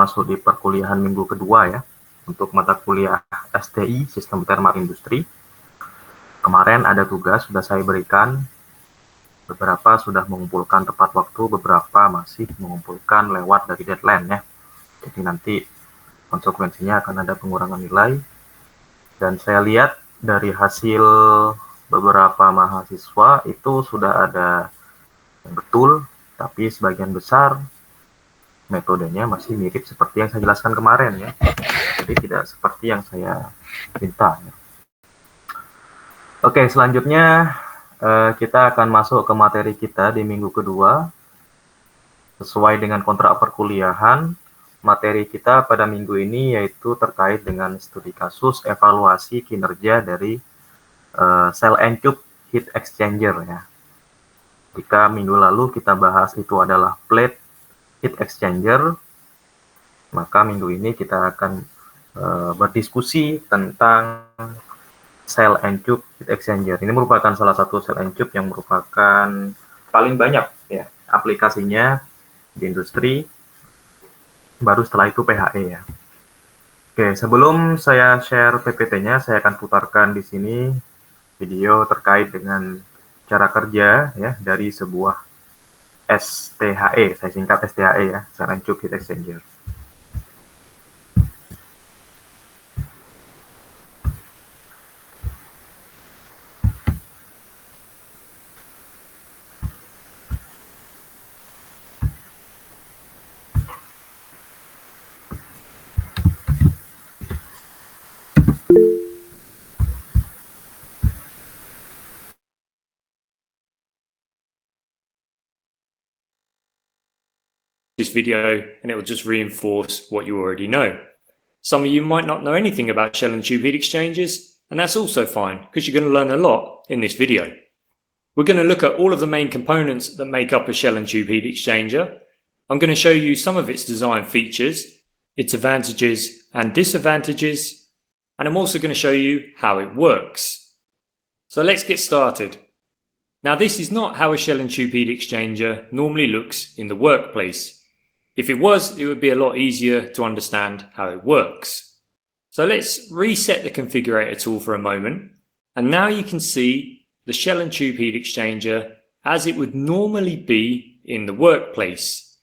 masuk di perkuliahan minggu kedua ya, untuk mata kuliah STI, Sistem Thermal Industri. Kemarin ada tugas sudah saya berikan, beberapa sudah mengumpulkan tepat waktu, beberapa masih mengumpulkan lewat dari deadline ya. Jadi nanti konsekuensinya akan ada pengurangan nilai. Dan saya lihat dari hasil beberapa mahasiswa itu sudah ada yang betul, tapi sebagian besar metodenya masih mirip seperti yang saya jelaskan kemarin ya. Jadi tidak seperti yang saya minta. Oke, selanjutnya kita akan masuk ke materi kita di minggu kedua. Sesuai dengan kontrak perkuliahan, materi kita pada minggu ini yaitu terkait dengan studi kasus evaluasi kinerja dari cell and tube heat exchanger ya. Jika minggu lalu kita bahas itu adalah plate heat exchanger, maka minggu ini kita akan berdiskusi tentang cell and tube heat exchanger. Ini merupakan salah satu cell and tube yang merupakan paling banyak ya aplikasinya di industri. Baru setelah itu PHE ya. Oke, sebelum saya share PPT-nya, saya akan putarkan di sini video terkait dengan cara kerja ya dari sebuah STHE, saya singkat STHE ya, cell and tube heat exchanger. This video and it will just reinforce what you already know. Some of you might not know anything about shell and tube heat exchangers, and that's also fine because you're going to learn a lot in this video. We're going to look at all of the main components that make up a shell and tube heat exchanger. I'm going to show you some of its design features, its advantages and disadvantages, and I'm also going to show you how it works. So let's get started. Now this is not how a shell and tube heat exchanger normally looks in the workplace. If it was, it would be a lot easier to understand how it works. So let's reset the configurator tool for a moment. And now you can see the shell and tube heat exchanger as it would normally be in the workplace.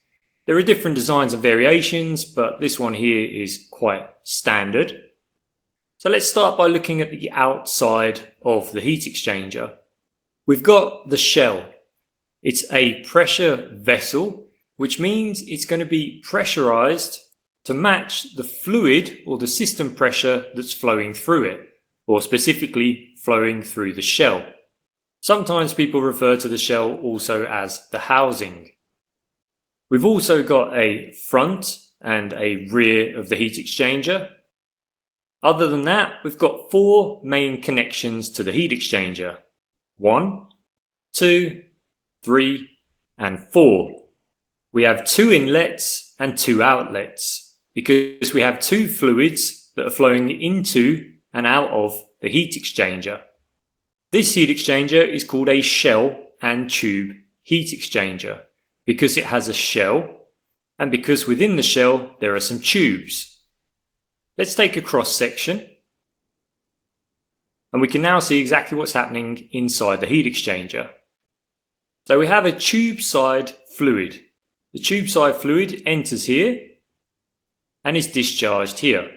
There are different designs and variations, but this one here is quite standard. So let's start by looking at the outside of the heat exchanger. We've got the shell. It's a pressure vessel, which means it's going to be pressurized to match the fluid or the system pressure that's flowing through it, or specifically flowing through the shell. Sometimes people refer to the shell also as the housing. We've also got a front and a rear of the heat exchanger. Other than that, we've got four main connections to the heat exchanger. 1, 2, 3, and 4. We have 2 inlets and 2 outlets because we have 2 fluids that are flowing into and out of the heat exchanger. This heat exchanger is called a shell and tube heat exchanger because it has a shell and because within the shell there are some tubes. Let's take a cross section and we can now see exactly what's happening inside the heat exchanger. So we have a tube side fluid. The tube side fluid enters here and is discharged here.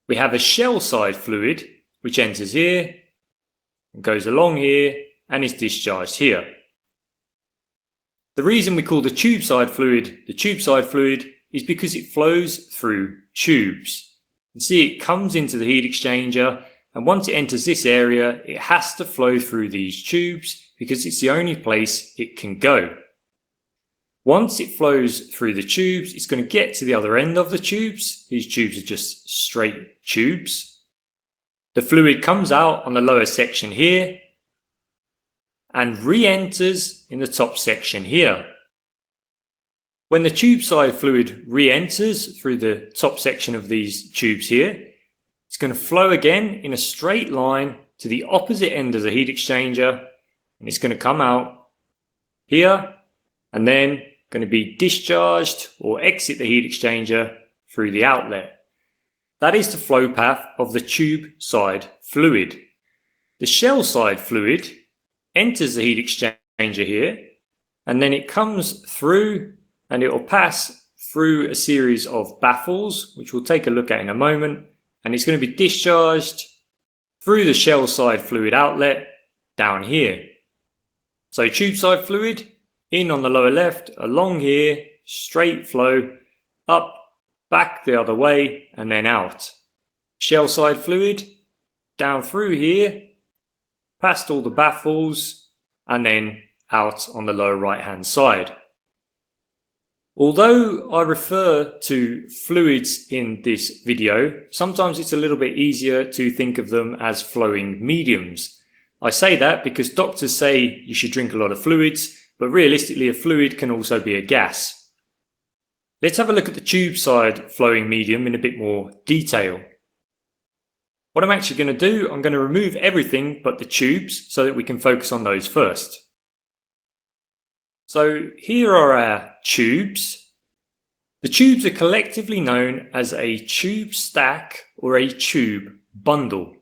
We have a shell side fluid which enters here and goes along here and is discharged here. The reason we call the tube side fluid is because it flows through tubes. You see it comes into the heat exchanger, and once it enters this area it has to flow through these tubes because it's the only place it can go. Once it flows through the tubes, it's going to get to the other end of the tubes. These tubes are just straight tubes. The fluid comes out on the lower section here and re-enters in the top section here. When the tube side fluid re-enters through the top section of these tubes here, it's going to flow again in a straight line to the opposite end of the heat exchanger, and it's going to come out here and then going to be discharged or exit the heat exchanger through the outlet. That is the flow path of the tube side fluid. The shell side fluid enters the heat exchanger here, and then it comes through and it will pass through a series of baffles, which we'll take a look at in a moment, and it's going to be discharged through the shell side fluid outlet down here. So tube side fluid in on the lower left, along here, straight flow, up, back the other way, and then out. Shell side fluid down through here, past all the baffles, and then out on the lower right hand side. Although I refer to fluids in this video, sometimes it's a little bit easier to think of them as flowing mediums. I say that because doctors say you should drink a lot of fluids, but realistically a fluid can also be a gas. Let's have a look at the tube side flowing medium in a bit more detail. What I'm actually going to do, I'm going to remove everything but the tubes so that we can focus on those first. So here are our tubes. The tubes are collectively known as a tube stack or a tube bundle.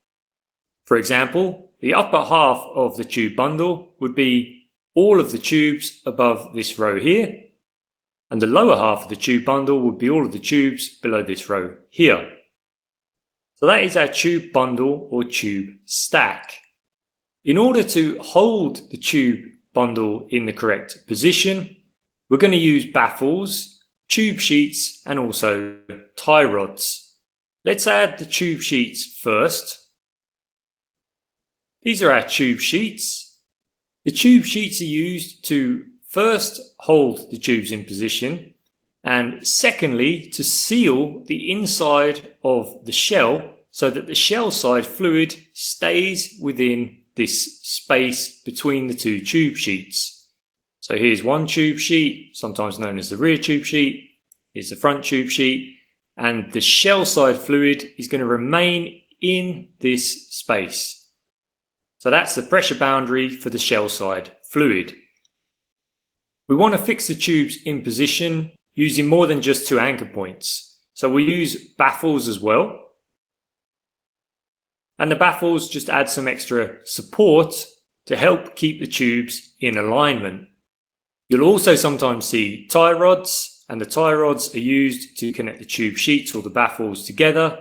For example, the upper half of the tube bundle would be all of the tubes above this row here, and the lower half of the tube bundle would be all of the tubes below this row here. So that is our tube bundle or tube stack. In order to hold the tube bundle in the correct position, we're going to use baffles, tube sheets, and also tie rods. Let's add the tube sheets first. These are our tube sheets. The tube sheets are used to first hold the tubes in position, and secondly to seal the inside of the shell so that the shell side fluid stays within this space between the two tube sheets. So here's one tube sheet, sometimes known as the rear tube sheet. Here's the front tube sheet, and the shell side fluid is going to remain in this space. So that's the pressure boundary for the shell side fluid. We want to fix the tubes in position using more than just two anchor points. So we use baffles as well. And the baffles just add some extra support to help keep the tubes in alignment. You'll also sometimes see tie rods, and the tie rods are used to connect the tube sheets or the baffles together,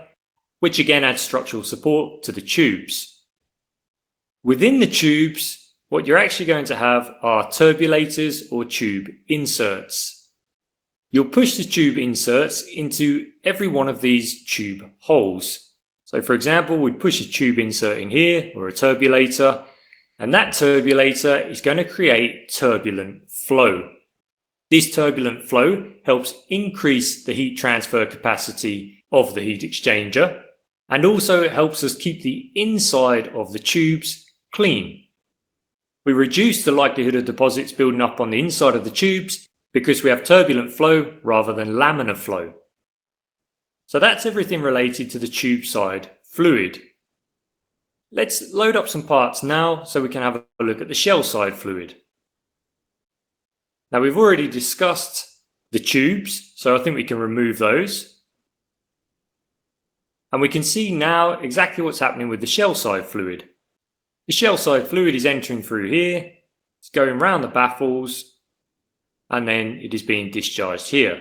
which again adds structural support to the tubes. Within the tubes, what you're actually going to have are turbulators or tube inserts. You'll push the tube inserts into every one of these tube holes. So for example, we'd push a tube insert in here or a turbulator, and that turbulator is going to create turbulent flow. This turbulent flow helps increase the heat transfer capacity of the heat exchanger, and also it helps us keep the inside of the tubes clean. We reduce the likelihood of deposits building up on the inside of the tubes because we have turbulent flow rather than laminar flow. So that's everything related to the tube side fluid. Let's load up some parts now so we can have a look at the shell side fluid. Now we've already discussed the tubes, so I think we can remove those. And we can see now exactly what's happening with the shell side fluid. The shell side fluid is entering through here, it's going around the baffles, and then it is being discharged here.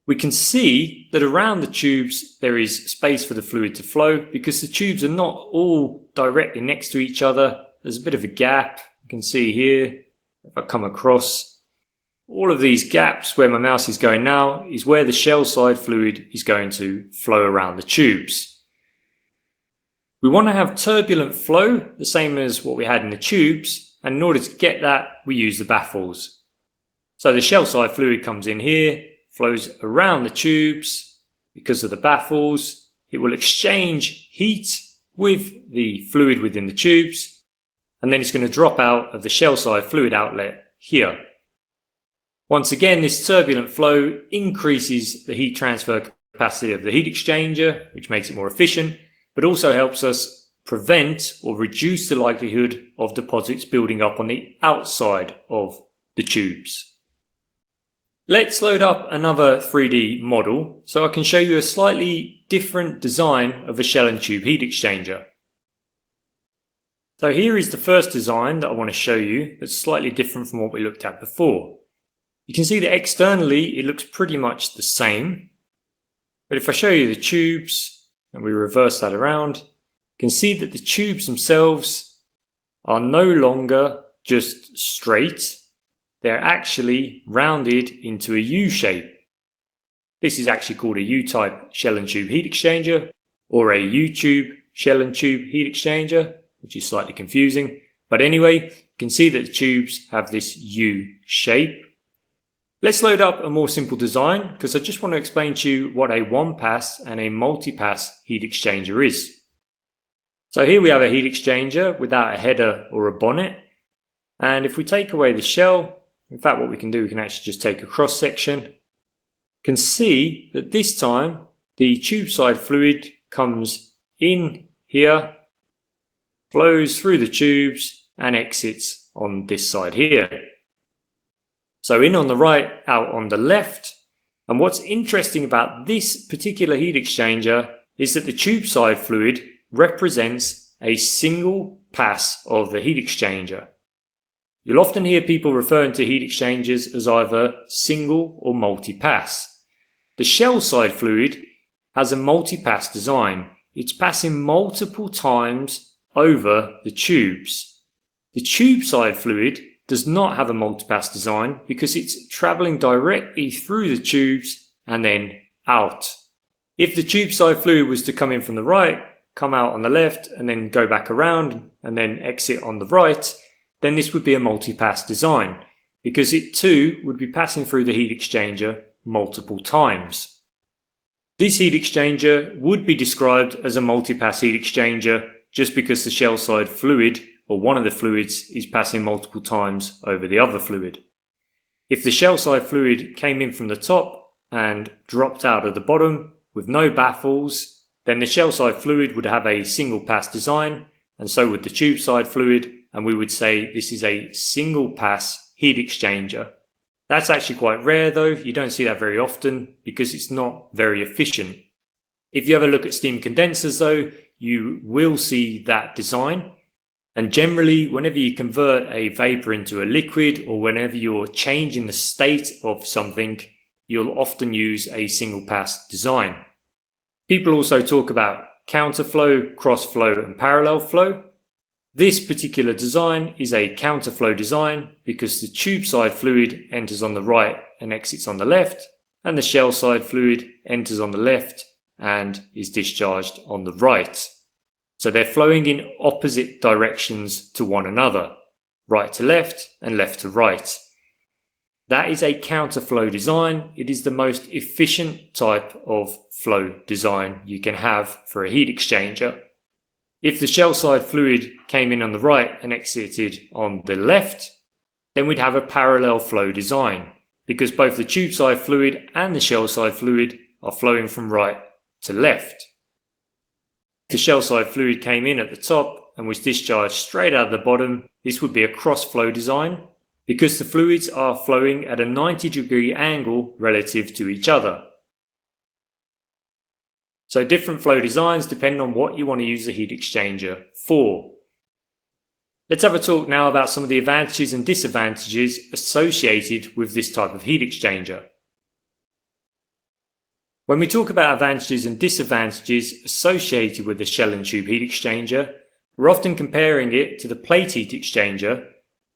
We can see that around the tubes there is space for the fluid to flow because the tubes are not all directly next to each other. There's a bit of a gap. You can see here, if I come across, all of these gaps where my mouse is going now is where the shell side fluid is going to flow around the tubes. We want to have turbulent flow, the same as what we had in the tubes, and in order to get that, we use the baffles. So the shell side fluid comes in here, flows around the tubes. Because of the baffles, it will exchange heat with the fluid within the tubes, and then it's going to drop out of the shell side fluid outlet here. Once again, this turbulent flow increases the heat transfer capacity of the heat exchanger, which makes it more efficient, but also helps us prevent or reduce the likelihood of deposits building up on the outside of the tubes. Let's load up another 3D model so I can show you a slightly different design of a shell and tube heat exchanger. So here is the first design that I want to show you that's slightly different from what we looked at before. You can see that externally it looks pretty much the same, but if I show you the tubes and we reverse that around, you can see that the tubes themselves are no longer just straight. They're actually rounded into a U shape. This is actually called a U-type shell and tube heat exchanger, or a U-tube shell and tube heat exchanger, which is slightly confusing. But anyway, you can see that the tubes have this U shape. Let's load up a more simple design because I just want to explain to you what a one-pass and a multi-pass heat exchanger is. So here we have a heat exchanger without a header or a bonnet. And if we take away the shell, in fact, what we can do, we can actually just take a cross section. You can see that this time the tube side fluid comes in here, flows through the tubes and exits on this side here. So in on the right, out on the left. And what's interesting about this particular heat exchanger is that the tube side fluid represents a single pass of the heat exchanger. You'll often hear people referring to heat exchangers as either single or multi-pass. The shell side fluid has a multi-pass design. It's passing multiple times over the tubes. The tube side fluid does not have a multi-pass design because it's traveling directly through the tubes and then out. If the tube side fluid was to come in from the right, come out on the left, and then go back around and then exit on the right, then this would be a multi-pass design because it too would be passing through the heat exchanger multiple times. This heat exchanger would be described as a multi-pass heat exchanger just because the shell side fluid, or one of the fluids, is passing multiple times over the other fluid. If the shell side fluid came in from the top and dropped out of the bottom with no baffles, then the shell side fluid would have a single pass design, and so would the tube side fluid, and we would say this is a single pass heat exchanger. That's actually quite rare though. You don't see that very often because it's not very efficient. If you ever look at steam condensers though, you will see that design. And generally, whenever you convert a vapor into a liquid or whenever you're changing the state of something, you'll often use a single pass design. People also talk about counterflow, crossflow and parallel flow. This particular design is a counterflow design because the tube side fluid enters on the right and exits on the left, and the shell side fluid enters on the left and is discharged on the right. So they're flowing in opposite directions to one another, right to left and left to right. That is a counterflow design. It is the most efficient type of flow design you can have for a heat exchanger. If the shell side fluid came in on the right and exited on the left, then we'd have a parallel flow design because both the tube side fluid and the shell side fluid are flowing from right to left. If the shell side fluid came in at the top and was discharged straight out of the bottom, this would be a cross flow design because the fluids are flowing at a 90-degree angle relative to each other. So different flow designs depend on what you want to use the heat exchanger for. Let's have a talk now about some of the advantages and disadvantages associated with this type of heat exchanger. When we talk about advantages and disadvantages associated with the shell and tube heat exchanger, we're often comparing it to the plate heat exchanger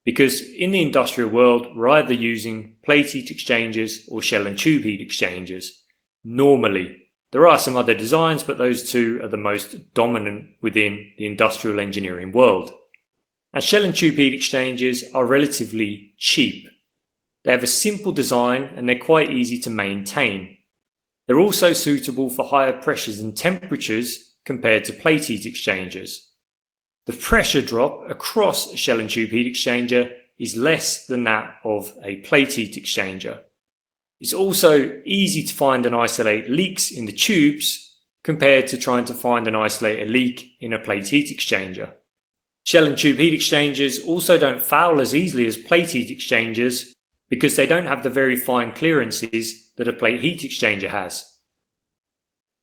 because in the industrial world, we're either using plate heat exchangers or shell and tube heat exchangers. Normally, there are some other designs, but those two are the most dominant within the industrial engineering world. And shell and tube heat exchangers are relatively cheap. They have a simple design and they're quite easy to maintain. They're also suitable for higher pressures and temperatures compared to plate heat exchangers. The pressure drop across a shell and tube heat exchanger is less than that of a plate heat exchanger. It's also easy to find and isolate leaks in the tubes compared to trying to find and isolate a leak in a plate heat exchanger. Shell and tube heat exchangers also don't foul as easily as plate heat exchangers because they don't have the very fine clearances that a plate heat exchanger has.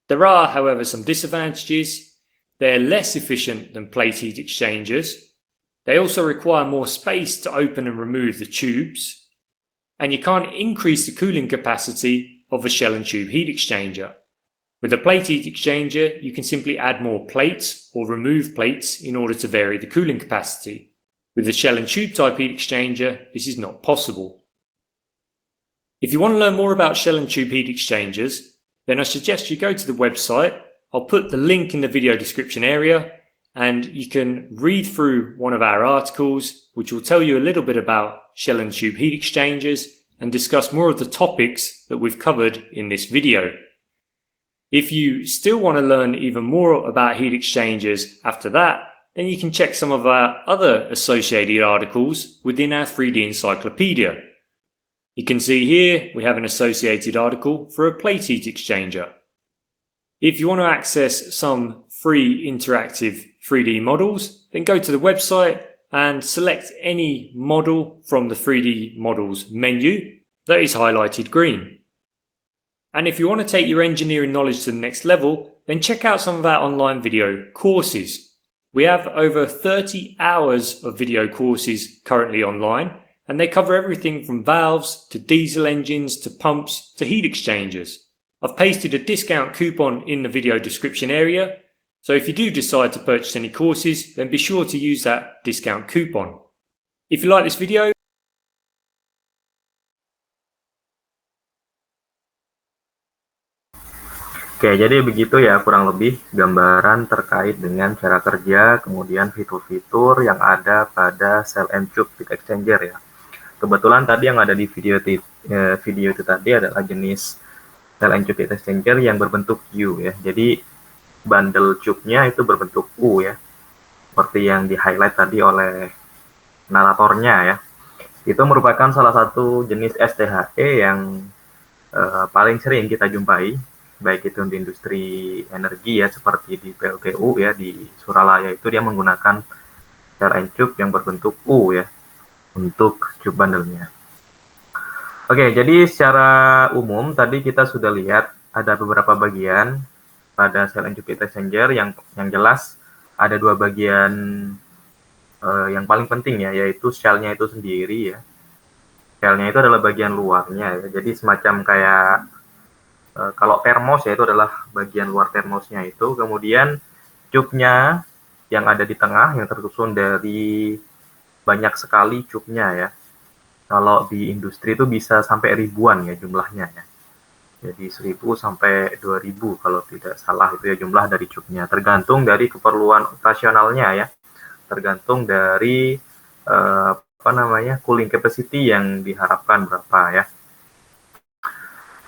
There are, however, some disadvantages. They're less efficient than plate heat exchangers. They also require more space to open and remove the tubes. And you can't increase the cooling capacity of a shell and tube heat exchanger. With a plate heat exchanger, you can simply add more plates or remove plates in order to vary the cooling capacity. With the shell and tube type heat exchanger, this is not possible. If you want to learn more about shell and tube heat exchangers, then I suggest you go to the website. I'll put the link in the video description area, and you can read through one of our articles, which will tell you a little bit about shell and tube heat exchangers and discuss more of the topics that we've covered in this video. If you still want to learn even more about heat exchangers after that, then you can check some of our other associated articles within our 3D encyclopedia. You can see here we have an associated article for a plate heat exchanger. If you want to access some free interactive 3D models, then go to the website and select any model from the 3D models menu that is highlighted green. And if you want to take your engineering knowledge to the next level, then check out some of our online video courses. We have over 30 hours of video courses currently online, and they cover everything from valves to diesel engines to pumps to heat exchangers. I've pasted a discount coupon in the video description area, so if you do decide to purchase any courses, then be sure to use that discount coupon. If you like this video, Oke, jadi begitu ya kurang lebih gambaran terkait dengan cara kerja, kemudian fitur-fitur yang ada pada shell and tube heat exchanger ya. Kebetulan tadi yang ada di video itu tadi adalah jenis shell and tube heat exchanger yang berbentuk U ya. Jadi bundle tube-nya itu berbentuk U ya. Seperti yang di-highlight tadi oleh naratornya ya. Itu merupakan salah satu jenis STHE yang paling sering kita jumpai, baik itu di industri energi ya, seperti di PLTU ya, di Suralaya itu dia menggunakan shell and tube yang berbentuk U ya, untuk tube bundle-nya. Oke, jadi secara umum tadi kita sudah lihat ada beberapa bagian pada shell and tube heat exchanger yang jelas ada dua bagian yang paling penting ya, yaitu shell-nya itu sendiri ya. Shell-nya itu adalah bagian luarnya ya, jadi semacam kayak kalau termos ya, itu adalah bagian luar termosnya itu. Kemudian tube-nya yang ada di tengah yang tersusun dari banyak sekali tube-nya ya. Kalau di industri itu bisa sampai ribuan ya jumlahnya ya. Jadi 1000 sampai 2000 kalau tidak salah itu ya jumlah dari tube-nya. Tergantung dari keperluan operasionalnya ya. Tergantung dari cooling capacity yang diharapkan berapa ya.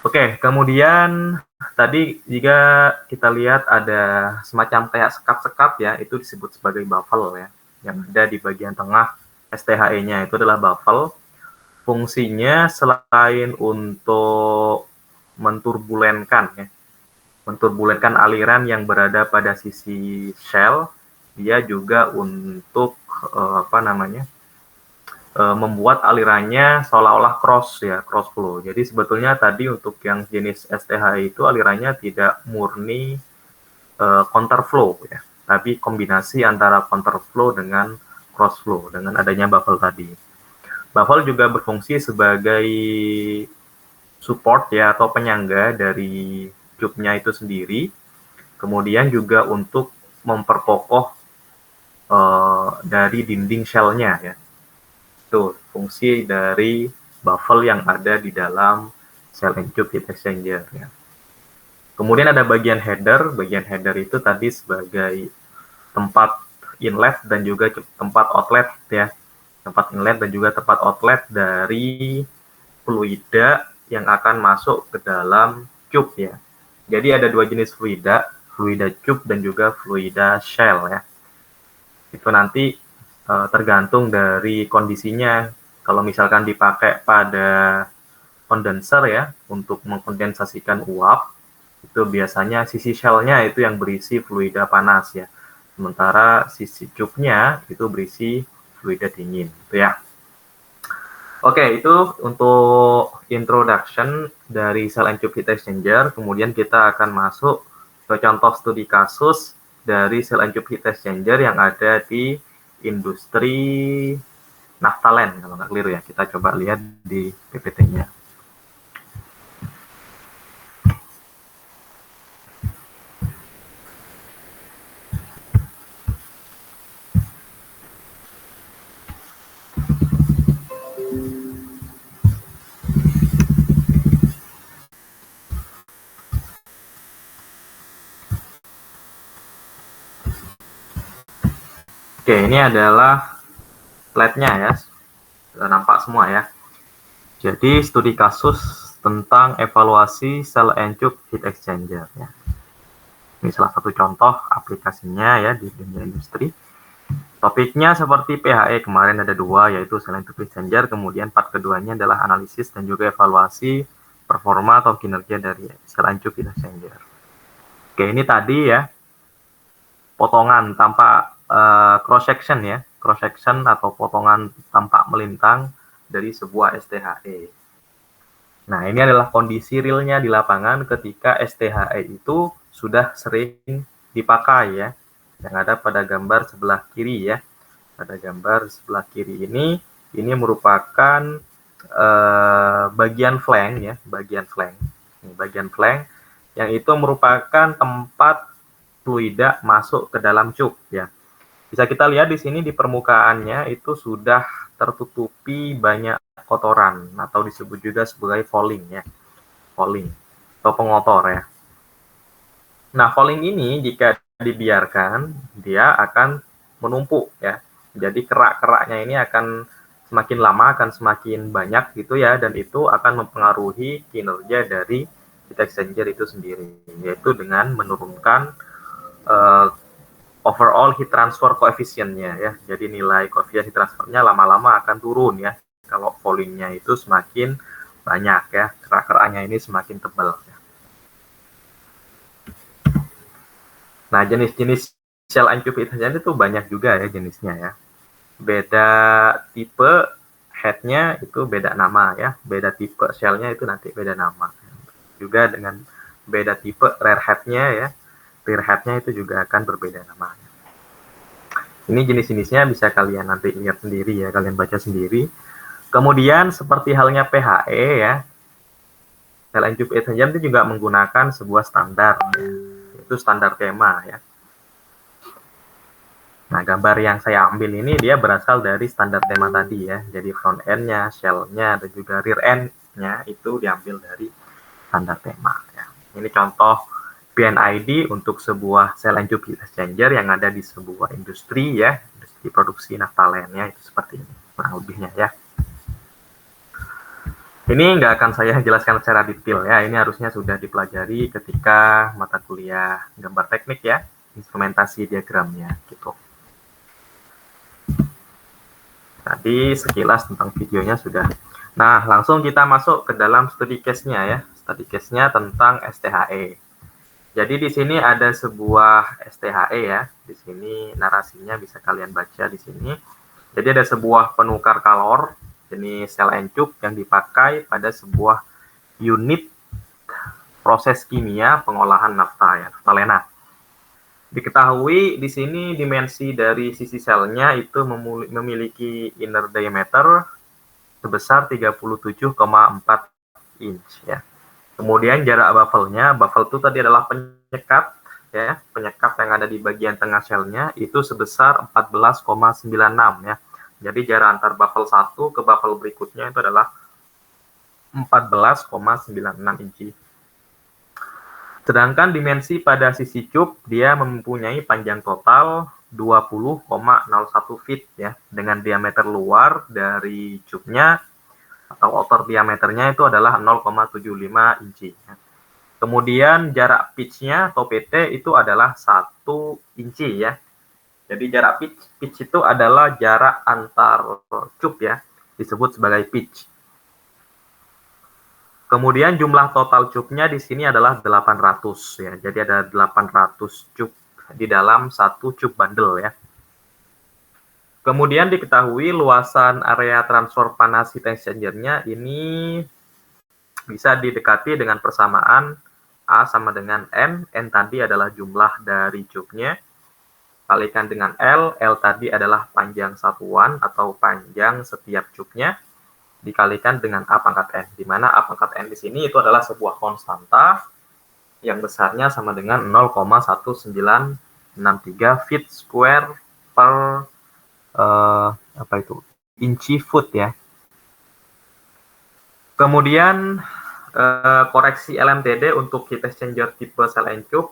Oke, kemudian tadi jika kita lihat ada semacam kayak sekap-sekap ya, itu disebut sebagai baffle ya, yang ada di bagian tengah STHE-nya itu adalah baffle. Fungsinya selain untuk menturbulenkan aliran yang berada pada sisi shell, dia juga untuk membuat alirannya seolah-olah cross flow. Jadi sebetulnya tadi untuk yang jenis STHE itu alirannya tidak murni counterflow ya, tapi kombinasi antara counterflow dengan cross flow dengan adanya baffle tadi. Baffle juga berfungsi sebagai support ya atau penyangga dari tube-nya itu sendiri. Kemudian juga untuk memperkokoh dari dinding shell-nya ya. Itu fungsi dari baffle yang ada di dalam shell and tube heat exchanger ya. Kemudian ada bagian header. Bagian header itu tadi sebagai tempat inlet dan juga tempat outlet ya. Tempat inlet dan juga tempat outlet dari fluida yang akan masuk ke dalam tube ya. Jadi ada dua jenis fluida tube dan juga fluida shell ya. Itu nanti tergantung dari kondisinya. Kalau misalkan dipakai pada kondenser ya, untuk mengkondensasikan uap, itu biasanya sisi shell-nya itu yang berisi fluida panas ya. Sementara sisi tube-nya itu berisi fluida dingin gitu ya. Oke, itu untuk introduction dari cell and tube heat exchanger. Kemudian kita akan masuk ke contoh studi kasus dari cell and tube heat exchanger yang ada di industri naftalen, kalau nggak keliru ya. Kita coba lihat di PPT-nya. Oke, ini adalah slide-nya ya. Sudah nampak semua ya. Jadi studi kasus tentang evaluasi cell and tube heat exchanger ya. Ini salah satu contoh aplikasinya ya di dunia industri. Topiknya seperti PHE, kemarin ada 2, yaitu cell and tube heat exchanger, kemudian part keduanya adalah analisis dan juga evaluasi performa atau kinerja dari cell and tube heat exchanger. Oke, ini tadi ya potongan tampak cross section ya, cross section atau potongan tampak melintang dari sebuah STHE. Nah, ini adalah kondisi realnya di lapangan ketika STHE itu sudah sering dipakai ya. Yang ada pada gambar sebelah kiri ya. Pada gambar sebelah kiri ini merupakan bagian flank ya, bagian flank. Ini bagian flank yang itu merupakan tempat fluida masuk ke dalam cup ya. Bisa kita lihat di sini di permukaannya itu sudah tertutupi banyak kotoran atau disebut juga sebagai fouling ya. Fouling atau pengotor ya. Nah, fouling ini jika dibiarkan dia akan menumpuk ya. Jadi kerak-keraknya ini akan semakin lama akan semakin banyak gitu ya, dan itu akan mempengaruhi kinerja dari heat exchanger itu sendiri, yaitu dengan menurunkan overall heat transfer coefficient-nya ya. Jadi nilai koefisien heat transfernya lama-lama akan turun ya. Kalau foulingnya itu semakin banyak ya, kerak-keraknya ini semakin tebal. Ya. Nah, jenis-jenis cell and tube heat exchanger itu banyak juga ya jenisnya ya. Beda tipe head-nya itu beda nama ya. Beda tipe shell-nya itu nanti beda nama. Juga dengan beda tipe rear head-nya ya. Rear head-nya itu juga akan berbeda namanya. Ini jenis-jenisnya bisa kalian nanti lihat sendiri ya, kalian baca sendiri. Kemudian seperti halnya PHE ya, cell and tube heat exchanger itu juga menggunakan sebuah standar, ya, yaitu standar tema ya. Nah, gambar yang saya ambil ini dia berasal dari standar tema tadi ya. Jadi front end-nya, shell-nya, dan juga rear end-nya itu diambil dari standar tema ya. Ini contoh PNID untuk sebuah cell and tube heat exchanger yang ada di sebuah industri ya, industri produksi naftalen ya, itu seperti ini kurang lebihnya ya. Ini nggak akan saya jelaskan secara detail ya, ini harusnya sudah dipelajari ketika mata kuliah gambar teknik ya, instrumentasi diagramnya gitu. Tadi sekilas tentang videonya sudah. Nah, langsung kita masuk ke dalam studi case-nya ya, studi case-nya tentang STHE. Jadi di sini ada sebuah STHE ya. Di sini narasinya bisa kalian baca di sini. Jadi ada sebuah penukar kalor jenis cell and tube yang dipakai pada sebuah unit proses kimia pengolahan nafta ya, naftalena. Diketahui di sini dimensi dari sisi selnya itu memiliki inner diameter sebesar 37,4 inch ya. Kemudian jarak baffle-nya, baffle itu tadi adalah penyekat ya, penyekat yang ada di bagian tengah shell-nya itu sebesar 14,96 ya. Jadi jarak antar baffle 1 ke baffle berikutnya itu adalah 14,96 inci. Sedangkan dimensi pada sisi cup dia mempunyai panjang total 20,01 feet ya, dengan diameter luar dari cupnya atau outer diameternya itu adalah 0,75 inci. Kemudian jarak pitch-nya atau PT itu adalah 1 inci ya. Jadi jarak pitch itu adalah jarak antar cup ya, disebut sebagai pitch. Kemudian jumlah total cupnya di sini adalah 800 ya. Jadi ada 800 cup di dalam satu cup bundle ya. Kemudian diketahui luasan area transfer panas heat exchanger-nya ini bisa didekati dengan persamaan A sama dengan N tadi adalah jumlah dari cube-nya, kalikan dengan L tadi adalah panjang satuan atau panjang setiap cube-nya, dikalikan dengan A pangkat N, di mana A pangkat N di sini itu adalah sebuah konstanta yang besarnya sama dengan 0,1963 feet square per inci foot ya. Kemudian koreksi LMTD untuk heat exchanger tipe cell and tube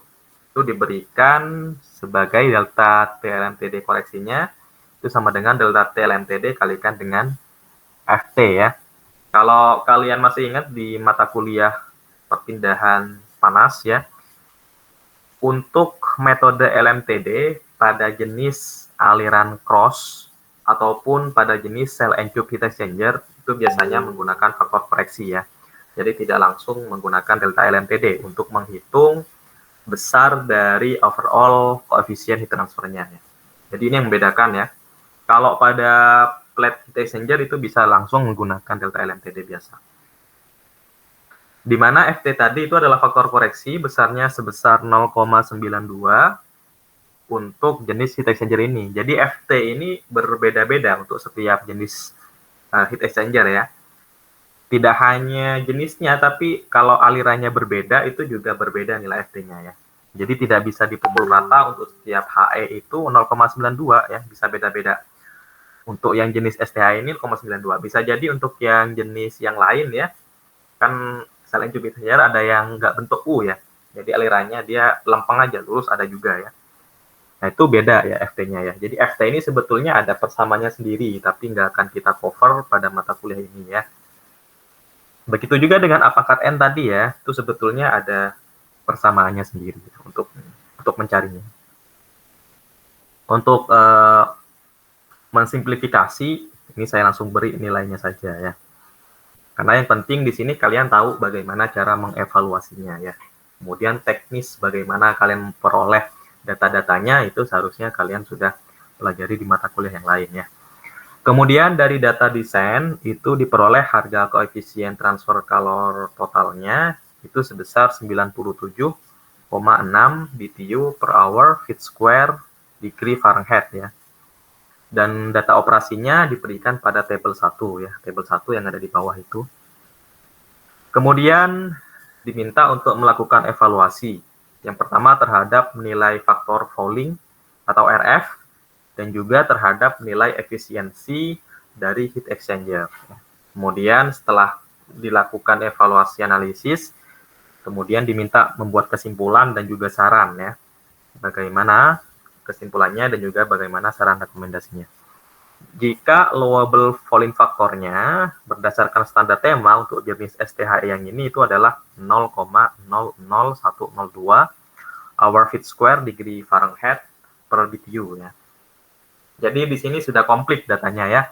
itu diberikan sebagai delta T LMTD koreksinya itu sama dengan delta T LMTD kalikan dengan FT ya. Kalau kalian masih ingat di mata kuliah perpindahan panas ya, untuk metode LMTD pada jenis aliran cross ataupun pada jenis cell and tube heat exchanger itu biasanya menggunakan faktor koreksi ya. Jadi tidak langsung menggunakan delta LMTD untuk menghitung besar dari overall koefisien heat transfernya ya. Jadi ini yang membedakan ya. Kalau pada plate heat exchanger itu bisa langsung menggunakan delta LMTD biasa. Di mana FT tadi itu adalah faktor koreksi besarnya sebesar 0,92 untuk jenis heat exchanger ini. Jadi FT ini berbeda-beda untuk setiap jenis heat exchanger ya. Tidak hanya jenisnya, tapi kalau alirannya berbeda itu juga berbeda nilai FT-nya ya. Jadi tidak bisa dipukul rata untuk setiap HE itu 0,92 ya, bisa beda-beda. Untuk yang jenis STH ini 0,92. Bisa jadi untuk yang jenis yang lain ya, kan cell and tube exchanger ada yang nggak bentuk U ya. Jadi alirannya dia lempeng aja, lurus ada juga ya. Nah itu beda ya FT-nya ya. Jadi FT ini sebetulnya ada persamaannya sendiri, tapi nggak akan kita cover pada mata kuliah ini ya. Begitu juga dengan A pangkat N tadi ya, itu sebetulnya ada persamaannya sendiri untuk mencarinya. Untuk mensimplifikasi, ini saya langsung beri nilainya saja ya. Karena yang penting di sini kalian tahu bagaimana cara mengevaluasinya ya. Kemudian teknis bagaimana kalian memperoleh data-datanya itu seharusnya kalian sudah pelajari di mata kuliah yang lain ya. Kemudian dari data desain itu diperoleh harga koefisien transfer kalor totalnya itu sebesar 97,6 BTU per hour feet square degree Fahrenheit ya. Dan data operasinya diberikan pada tabel 1 ya, tabel 1 yang ada di bawah itu. Kemudian diminta untuk melakukan evaluasi. Yang pertama terhadap nilai faktor fouling atau RF dan juga terhadap nilai efisiensi dari heat exchanger. Kemudian setelah dilakukan evaluasi analisis, kemudian diminta membuat kesimpulan dan juga saran ya. Bagaimana kesimpulannya dan juga bagaimana saran rekomendasinya. Jika allowable fouling faktornya berdasarkan standar tema untuk jenis STHE yang ini itu adalah 0,00102 hour feet square degree Fahrenheit per BTU ya. Jadi di sini sudah komplit datanya ya.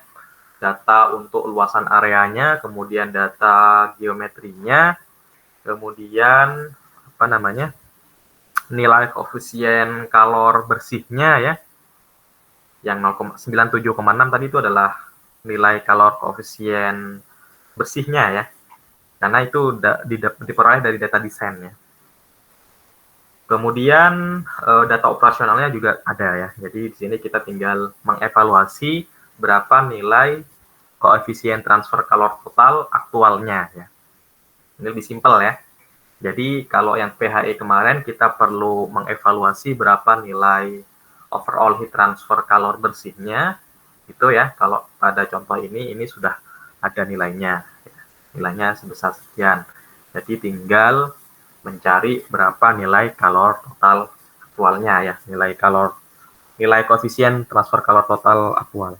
Data untuk luasan areanya, kemudian data geometrinya, kemudian nilai koefisien kalor bersihnya ya, yang 97,6 tadi itu adalah nilai kalor koefisien bersihnya ya, karena itu diperoleh dari data desain ya. Kemudian data operasionalnya juga ada ya, jadi di sini kita tinggal mengevaluasi berapa nilai koefisien transfer kalor total aktualnya ya. Ini lebih simpel ya. Jadi kalau yang PHE kemarin kita perlu mengevaluasi berapa nilai overall heat transfer kalor bersihnya itu ya. Kalau pada contoh ini sudah ada nilainya, nilainya sebesar sekian. Jadi tinggal mencari berapa nilai kalor total aktualnya ya, nilai koefisien transfer kalor total aktual.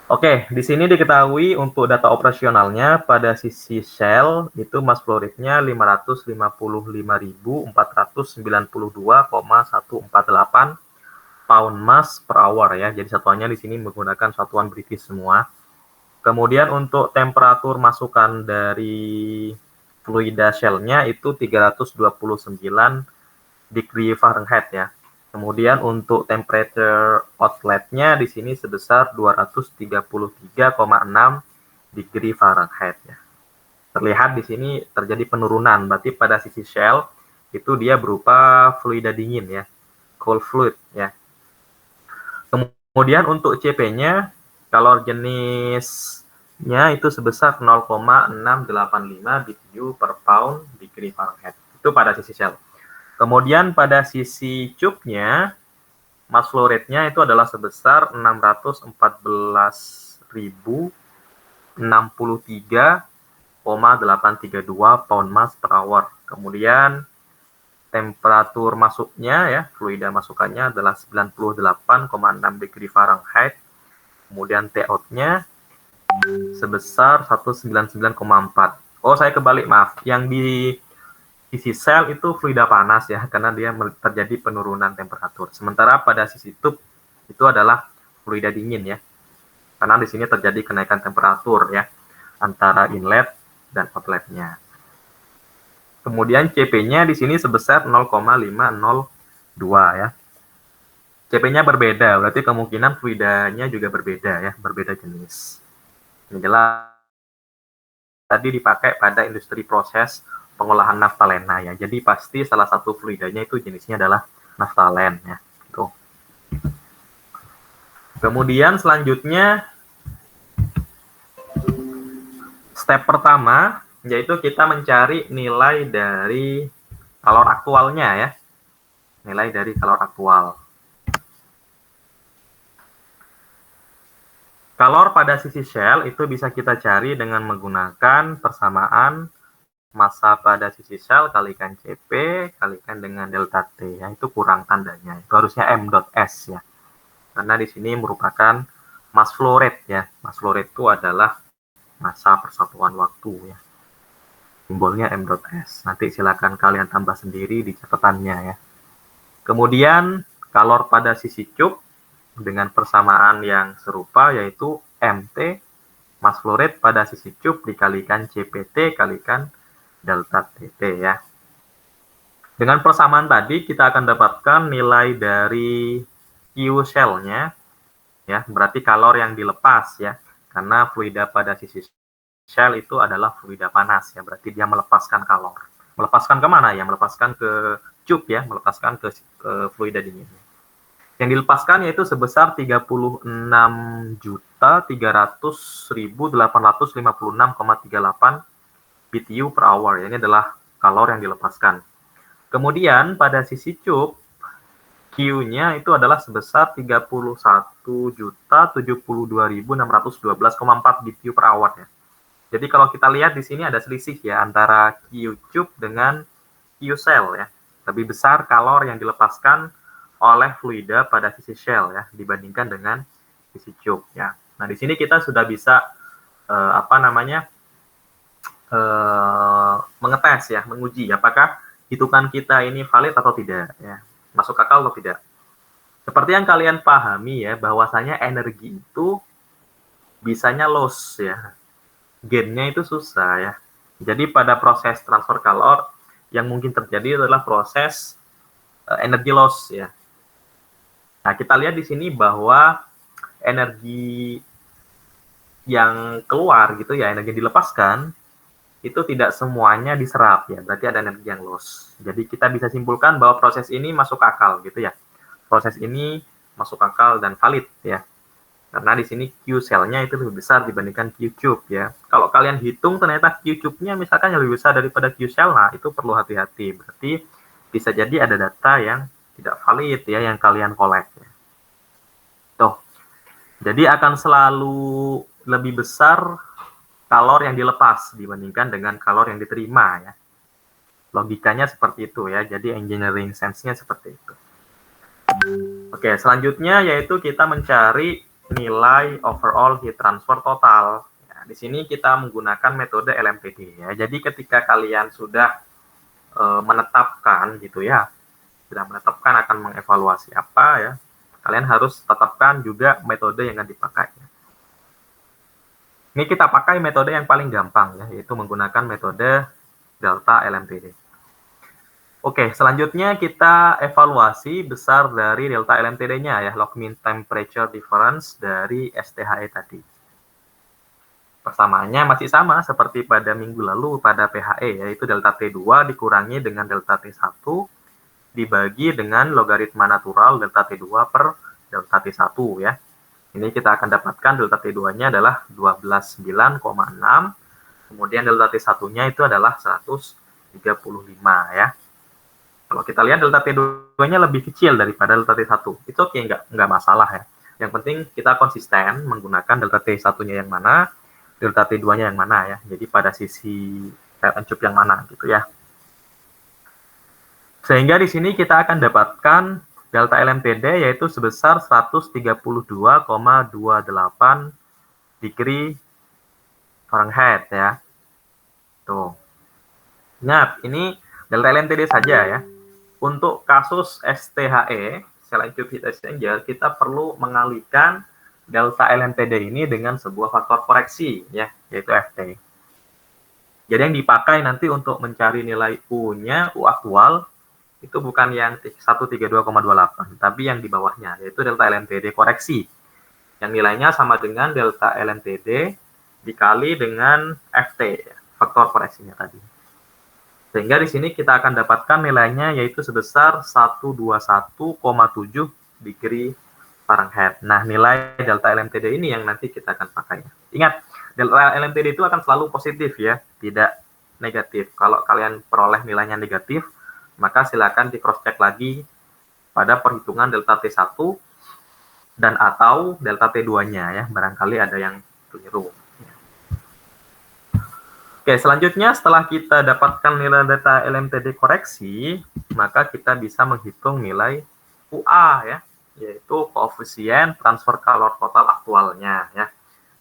Oke, di sini diketahui untuk data operasionalnya pada sisi shell itu mass flow rate-nya 555.492,148 pound mass per hour ya. Jadi satuannya di sini menggunakan satuan British semua. Kemudian untuk temperatur masukan dari fluida shell-nya itu 329 degree Fahrenheit ya. Kemudian untuk temperature outletnya di sini sebesar 233,6 degree Fahrenheit ya. Terlihat di sini terjadi penurunan, berarti pada sisi shell itu dia berupa fluida dingin ya, cold fluid ya. Kemudian untuk CP-nya, kalor jenisnya itu sebesar 0,685 BTU per pound degree Fahrenheit. Itu pada sisi shell. Kemudian pada sisi tube-nya, mass flow rate-nya itu adalah sebesar 614.063,832 pound mass per hour. Kemudian temperatur masuknya ya, fluida masukannya adalah 98,6 degree Fahrenheit. Kemudian T out-nya sebesar 199,4. Oh, saya kebalik, maaf. Yang di sisi sel itu fluida panas ya, karena dia terjadi penurunan temperatur. Sementara pada sisi tube itu adalah fluida dingin ya, karena di sini terjadi kenaikan temperatur ya antara inlet dan outletnya. Kemudian CP-nya di sini sebesar 0,502 ya. CP-nya berbeda, berarti kemungkinan fluidanya juga berbeda ya, berbeda jenis. Ini jelas tadi dipakai pada industri proses pengolahan naftalena ya. Jadi pasti salah satu fluidanya itu jenisnya adalah naftalen ya. Tuh. Kemudian selanjutnya step pertama yaitu kita mencari nilai dari kalor aktualnya ya. Nilai dari kalor aktual. Kalor pada sisi shell itu bisa kita cari dengan menggunakan persamaan massa pada sisi shell kalikan CP kalikan dengan delta T ya, itu kurang tandanya, itu harusnya M dot S ya, karena di sini merupakan mass flow rate ya. Mass flow rate itu adalah massa persatuan waktu ya, simbolnya M dot S. Nanti silakan kalian tambah sendiri di catatannya ya. Kemudian kalor pada sisi tube dengan persamaan yang serupa yaitu MT, mass flow rate pada sisi tube dikalikan CPT kalikan delta TT ya. Dengan persamaan tadi kita akan dapatkan nilai dari Q shell-nya ya, berarti kalor yang dilepas ya. Karena fluida pada sisi shell itu adalah fluida panas ya, berarti dia melepaskan kalor. Melepaskan kemana ya? Melepaskan ke tube ya, melepaskan ke fluida dingin. Yang dilepaskan yaitu sebesar 36.300.856,38 BTU per hour. Ini adalah kalor yang dilepaskan. Kemudian pada sisi tube, Q-nya itu adalah sebesar 31.072.612,4 BTU per hour ya. Jadi kalau kita lihat di sini ada selisih ya antara Q tube dengan Q cell ya. Lebih besar kalor yang dilepaskan oleh fluida pada sisi shell ya dibandingkan dengan sisi tube ya. Nah, di sini kita sudah bisa mengetes ya, menguji apakah hitungan kita ini valid atau tidak ya, masuk akal atau tidak. Seperti yang kalian pahami ya, bahwasanya energi itu bisanya loss ya, gainnya itu susah ya. Jadi pada proses transfer kalor yang mungkin terjadi adalah proses energi loss ya. Nah, kita lihat di sini bahwa energi yang keluar gitu ya, energi yang dilepaskan itu tidak semuanya diserap ya, berarti ada energi yang loss. Jadi kita bisa simpulkan bahwa proses ini masuk akal gitu ya. Proses ini masuk akal dan valid ya. Karena di sini Q cell-nya itu lebih besar dibandingkan Q tube ya. Kalau kalian hitung ternyata Q tube-nya misalkan yang lebih besar daripada Q cell, nah itu perlu hati-hati. Berarti bisa jadi ada data yang tidak valid ya yang kalian collect ya. Tuh. Jadi akan selalu lebih besar kalor yang dilepas dibandingkan dengan kalor yang diterima ya. Logikanya seperti itu ya. Jadi engineering sense-nya seperti itu. Oke, selanjutnya yaitu kita mencari nilai overall heat transfer total. Ya, di sini kita menggunakan metode LMTD ya. Jadi ketika kalian sudah menetapkan gitu ya, sudah menetapkan akan mengevaluasi apa ya, kalian harus tetapkan juga metode yang akan dipakai. Ini kita pakai metode yang paling gampang ya, yaitu menggunakan metode delta LMTD. Oke, selanjutnya kita evaluasi besar dari delta LMTD-nya ya, log mean temperature difference dari STHE tadi. Persamaannya masih sama seperti pada minggu lalu pada PHE, yaitu delta T2 dikurangi dengan delta T1 dibagi dengan logaritma natural delta T2 per delta T1 ya. Ini kita akan dapatkan delta T2-nya adalah 12,9,6, kemudian delta T1-nya itu adalah 135 ya. Kalau kita lihat delta T2-nya lebih kecil daripada delta T1, itu oke, nggak masalah ya. Yang penting kita konsisten menggunakan delta T1-nya yang mana, delta T2-nya yang mana ya. Jadi pada sisi encup yang mana gitu ya. Sehingga di sini kita akan dapatkan delta LMTD yaitu sebesar 132,28 degree Fahrenheit ya. Tuh. Ingat, ini delta LMTD saja ya. Untuk kasus STHE, Shell and Tube Heat Exchanger, kita perlu mengalihkan delta LMTD ini dengan sebuah faktor koreksi, ya, yaitu FT. Jadi yang dipakai nanti untuk mencari nilai U-nya, U aktual, itu bukan yang 132,28, tapi yang di bawahnya, yaitu delta LMTD koreksi. Yang nilainya sama dengan delta LMTD dikali dengan FT, faktor koreksinya tadi. Sehingga di sini kita akan dapatkan nilainya yaitu sebesar 121,7 degree Fahrenheit. Nah, nilai delta LMTD ini yang nanti kita akan pakai. Ingat, delta LMTD itu akan selalu positif ya, tidak negatif. Kalau kalian peroleh nilainya negatif, maka silakan di cross check lagi pada perhitungan delta T1 dan atau delta T2-nya ya, barangkali ada yang keliru. Oke, selanjutnya setelah kita dapatkan nilai delta LMTD koreksi, maka kita bisa menghitung nilai UA ya, yaitu koefisien transfer kalor total aktualnya ya.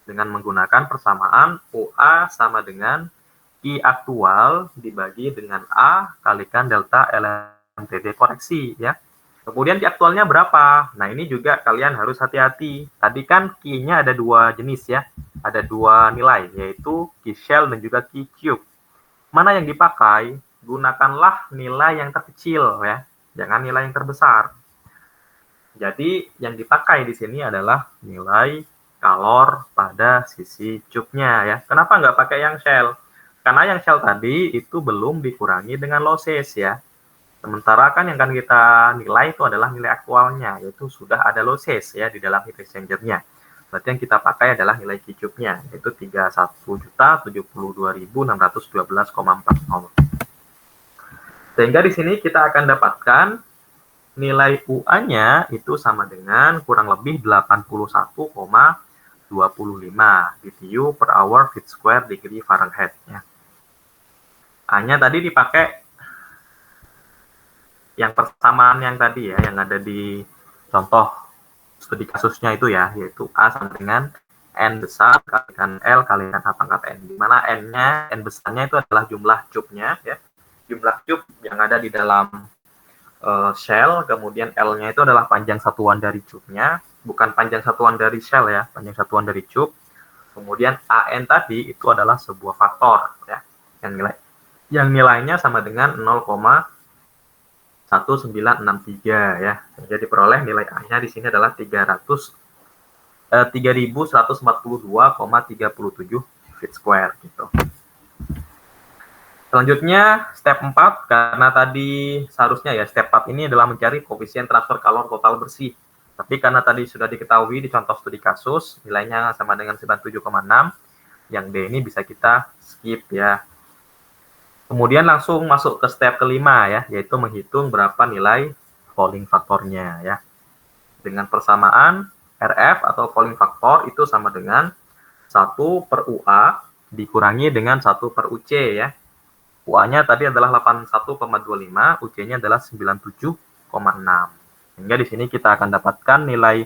Dengan menggunakan persamaan UA sama dengan I aktual dibagi dengan A kalikan delta LMTD koreksi ya. Kemudian Q aktualnya berapa? Nah, ini juga kalian harus hati-hati. Tadi kan Q-nya ada dua jenis ya. Ada dua nilai, yaitu Q shell dan juga Q cube. Mana yang dipakai? Gunakanlah nilai yang terkecil ya. Jangan nilai yang terbesar. Jadi, yang dipakai di sini adalah nilai kalor pada sisi cube-nya ya. Kenapa nggak pakai yang shell? Karena yang shell tadi itu belum dikurangi dengan losses ya. Sementara kan yang akan kita nilai itu adalah nilai aktualnya, yaitu sudah ada losses ya di dalam heat exchanger-nya. Berarti yang kita pakai adalah nilai Q-nya, yaitu 31.072.612,40. Sehingga di sini kita akan dapatkan nilai UA-nya itu sama dengan kurang lebih 81,25 BTU per hour feet square degree Fahrenheit ya. A-nya tadi dipakai yang persamaan yang tadi ya, yang ada di contoh studi kasusnya itu ya, yaitu A sama dengan N besar kalikan L kalikan A pangkat N, di mana N-nya, N besarnya itu adalah jumlah cube-nya ya, jumlah cube yang ada di dalam shell, kemudian L-nya itu adalah panjang satuan dari cube-nya, bukan panjang satuan dari shell ya, panjang satuan dari cube. Kemudian AN tadi itu adalah sebuah faktor ya, yang nilainya sama dengan 0,1963 ya. Jadi peroleh nilai A-nya di sini adalah 3.142,37 feet square gitu. Selanjutnya step 4, karena tadi seharusnya ya step 4 ini adalah mencari koefisien transfer kalor total bersih. Tapi karena tadi sudah diketahui di contoh studi kasus nilainya sama dengan 97,6, yang D ini bisa kita skip ya. Kemudian langsung masuk ke step kelima ya, yaitu menghitung berapa nilai Fouling faktornya ya. Dengan persamaan RF atau Fouling faktor itu sama dengan 1 per UA dikurangi dengan 1 per UC ya. UA-nya tadi adalah 81,25, UC-nya adalah 97,6. Sehingga di sini kita akan dapatkan nilai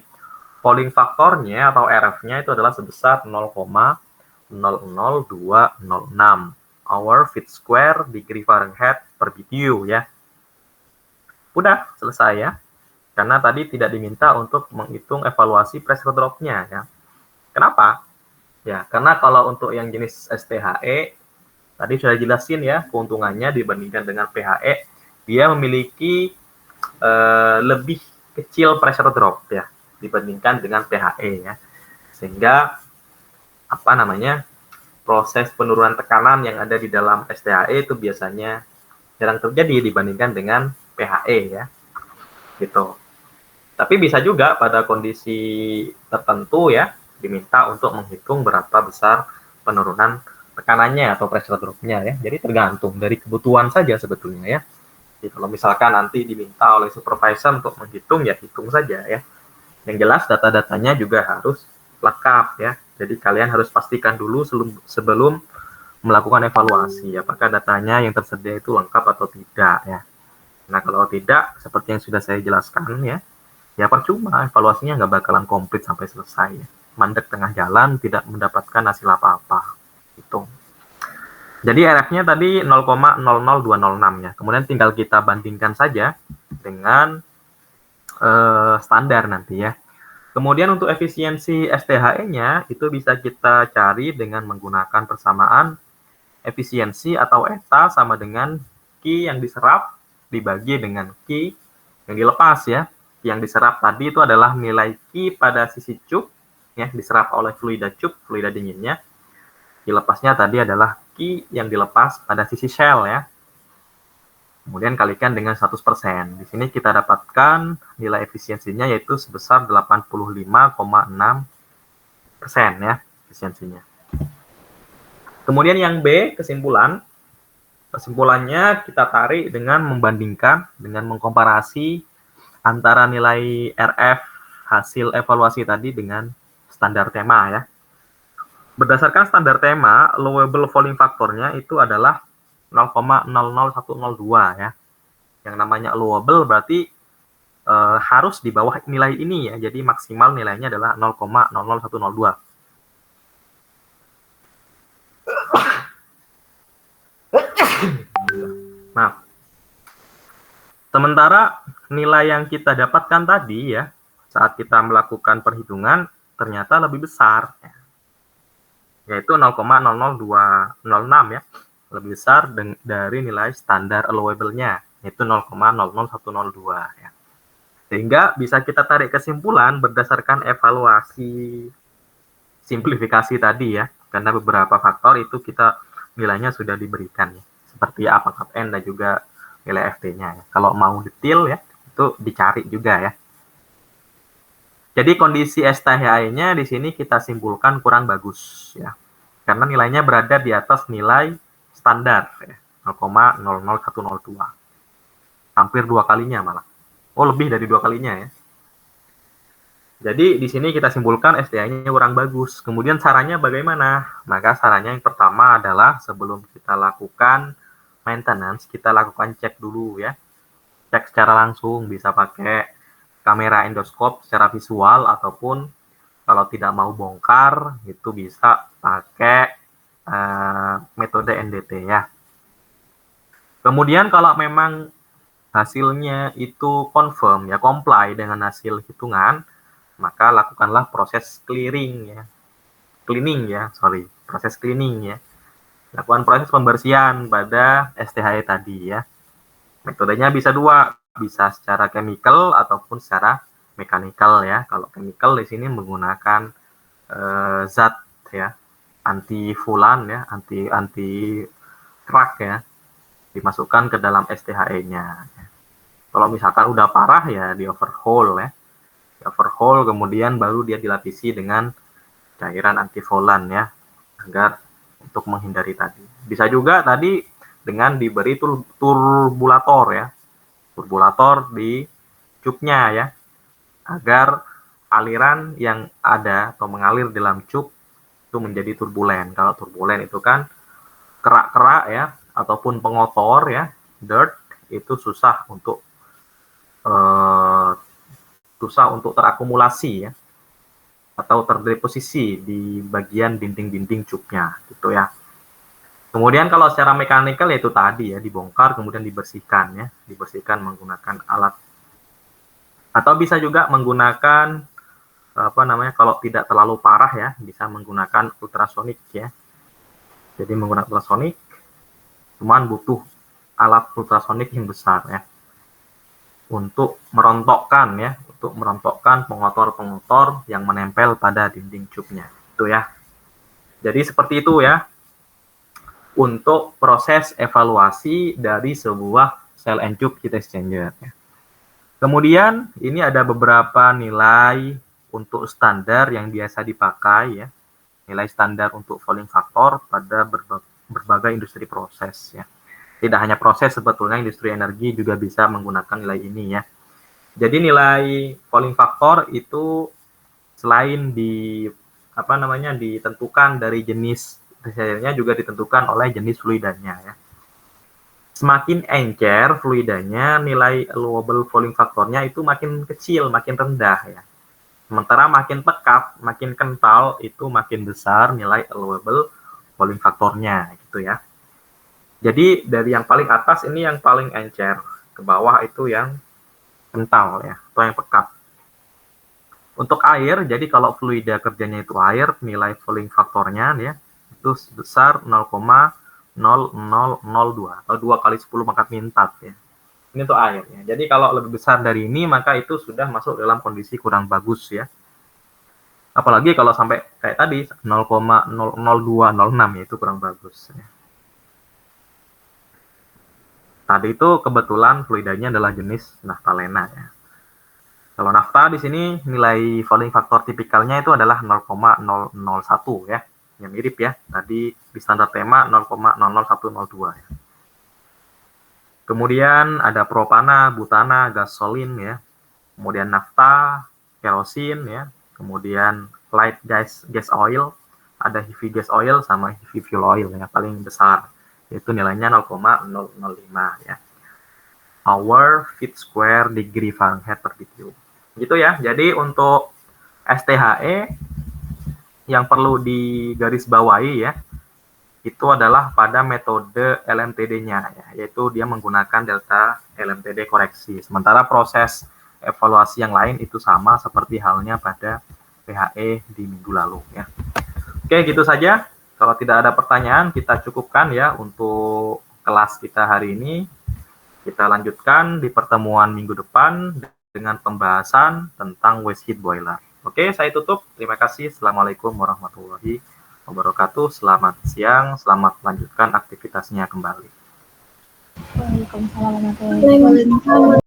Fouling faktornya atau RF-nya itu adalah sebesar 0,00206. Hour feet square degree Fahrenheit per BTU ya. Udah selesai ya. Karena tadi tidak diminta untuk menghitung evaluasi pressure drop-nya ya. Kenapa? Ya, karena kalau untuk yang jenis STHE tadi sudah jelasin ya keuntungannya dibandingkan dengan PHE, dia memiliki lebih kecil pressure drop ya dibandingkan dengan PHE ya, sehingga proses penurunan tekanan yang ada di dalam STHE itu biasanya jarang terjadi dibandingkan dengan PHE ya, gitu. Tapi bisa juga pada kondisi tertentu ya diminta untuk menghitung berapa besar penurunan tekanannya atau pressure drop-nya ya. Jadi tergantung dari kebutuhan saja sebetulnya ya. Jadi kalau misalkan nanti diminta oleh supervisor untuk menghitung ya hitung saja ya. Yang jelas data-datanya juga harus lengkap ya. Jadi kalian harus pastikan dulu sebelum melakukan evaluasi apakah datanya yang tersedia itu lengkap atau tidak ya. Nah kalau tidak seperti yang sudah saya jelaskan ya percuma evaluasinya nggak bakalan komplit sampai selesai ya. Mandek tengah jalan tidak mendapatkan hasil apa-apa gitu. Jadi RF-nya tadi 0,00206 ya. Kemudian tinggal kita bandingkan saja dengan standar nanti ya. Kemudian untuk efisiensi STHE-nya itu bisa kita cari dengan menggunakan persamaan efisiensi atau eta sama dengan Q yang diserap dibagi dengan Q yang dilepas ya. Yang diserap tadi itu adalah nilai Q pada sisi cup ya, diserap oleh fluida cup, fluida dinginnya. Dilepasnya tadi adalah Q yang dilepas pada sisi shell ya. Kemudian kalikan dengan 100%. Di sini kita dapatkan nilai efisiensinya yaitu sebesar 85,6% ya efisiensinya. Kemudian yang B, kesimpulannya kita tarik dengan membandingkan, dengan mengkomparasi antara nilai RF hasil evaluasi tadi dengan standar tema ya. Berdasarkan standar tema, allowable falling factornya itu adalah 0,00102 ya. Yang namanya allowable berarti harus di bawah nilai ini ya. Jadi maksimal nilainya adalah 0,00102. Nah, sementara nilai yang kita dapatkan tadi ya, saat kita melakukan perhitungan ternyata lebih besar ya. Yaitu 0,00206 ya. Lebih besar dari nilai standar allowable-nya, yaitu 0,00102 ya. Sehingga bisa kita tarik kesimpulan berdasarkan evaluasi simplifikasi tadi ya, karena beberapa faktor itu kita nilainya sudah diberikan ya, seperti apa cut N dan juga nilai FT-nya ya. Kalau mau detail ya, itu dicari juga ya. Jadi kondisi STHE-nya di sini kita simpulkan kurang bagus ya, karena nilainya berada di atas nilai standar ya, 0,00102. Hampir 2 kalinya malah. Oh, lebih dari 2 kalinya ya. Jadi di sini kita simpulkan STHE-nya kurang bagus. Kemudian caranya bagaimana? Maka caranya yang pertama adalah sebelum kita lakukan maintenance, kita lakukan cek dulu ya. Cek secara langsung, bisa pakai kamera endoskop secara visual ataupun kalau tidak mau bongkar itu bisa pakai metode NDT ya. Kemudian kalau memang hasilnya itu confirm ya, comply dengan hasil hitungan, maka lakukanlah proses cleaning ya. Proses cleaning ya. Lakukan proses pembersihan pada STHE tadi ya. Metodenya bisa dua, bisa secara chemical ataupun secara mechanical ya. Kalau chemical di sini menggunakan zat ya, anti fulan ya, anti crack ya, dimasukkan ke dalam STHE-nya. Kalau misalkan udah parah ya di overhaul ya. Di overhaul kemudian baru dia dilapisi dengan cairan anti fulan ya, agar untuk menghindari tadi. Bisa juga tadi dengan diberi turbulator ya. Turbulator di cupnya ya, agar aliran yang ada atau mengalir dalam cup itu menjadi turbulen. Kalau turbulen itu kan kerak-kerak ya, ataupun pengotor ya, dirt itu susah untuk terakumulasi ya, atau terdeposisi di bagian dinding-dinding cupnya gitu ya. Kemudian kalau secara mekanikal yaitu tadi ya, dibongkar kemudian dibersihkan ya, dibersihkan menggunakan alat, atau bisa juga menggunakan kalau tidak terlalu parah ya, bisa menggunakan ultrasonik ya. Jadi menggunakan ultrasonik cuman butuh alat ultrasonik yang besar ya, untuk merontokkan pengotor-pengotor yang menempel pada dinding tube-nya. Itu ya. Jadi seperti itu ya untuk proses evaluasi dari sebuah cell and tube heat exchanger ya. Kemudian ini ada beberapa nilai untuk standar yang biasa dipakai ya. Nilai standar untuk fouling factor pada berbagai industri proses ya. Tidak hanya proses, sebetulnya industri energi juga bisa menggunakan nilai ini ya. Jadi nilai fouling factor itu selain ditentukan dari jenis reservoirnya, juga ditentukan oleh jenis fluidanya ya. Semakin encer fluidanya, nilai allowable fouling factornya itu makin kecil, makin rendah ya. Sementara makin pekat, makin kental, itu makin besar nilai allowable fouling factornya gitu ya. Jadi dari yang paling atas ini yang paling encer, ke bawah itu yang kental ya, atau yang pekat. Untuk air, jadi kalau fluida kerjanya itu air, nilai fouling factornya ya itu sebesar 0,0002 atau 2 kali 10 pangkat min 4 ya. Ini untuk air ya. Jadi kalau lebih besar dari ini maka itu sudah masuk dalam kondisi kurang bagus ya. Apalagi kalau sampai kayak tadi 0,00206 ya, itu kurang bagus ya. Tadi itu kebetulan fluidanya adalah jenis naftalena ya. Kalau nafta di sini nilai fouling factor tipikalnya itu adalah 0,001 ya. Yang mirip ya. Tadi di standar tema 0,00102 ya. Kemudian ada propana, butana, gasolin ya. Kemudian nafta, kerosin ya. Kemudian light gas oil, ada heavy gas oil sama heavy fuel oil ya, paling besar. Itu nilainya 0,005 ya. Hour feet square degree Fahrenheit per BTU. Gitu ya. Jadi untuk STHE yang perlu digarisbawahi ya, itu adalah pada metode LMTD-nya ya, yaitu dia menggunakan delta LMTD koreksi. Sementara proses evaluasi yang lain itu sama seperti halnya pada PHE di minggu lalu ya. Oke, gitu saja. Kalau tidak ada pertanyaan, kita cukupkan ya untuk kelas kita hari ini. Kita lanjutkan di pertemuan minggu depan dengan pembahasan tentang waste heat boiler. Oke, saya tutup. Terima kasih. Assalamualaikum warahmatullahi wabarakatuh. Selamat siang, selamat melanjutkan aktivitasnya kembali. Waalaikumsalam warahmatullahi wabarakatuh.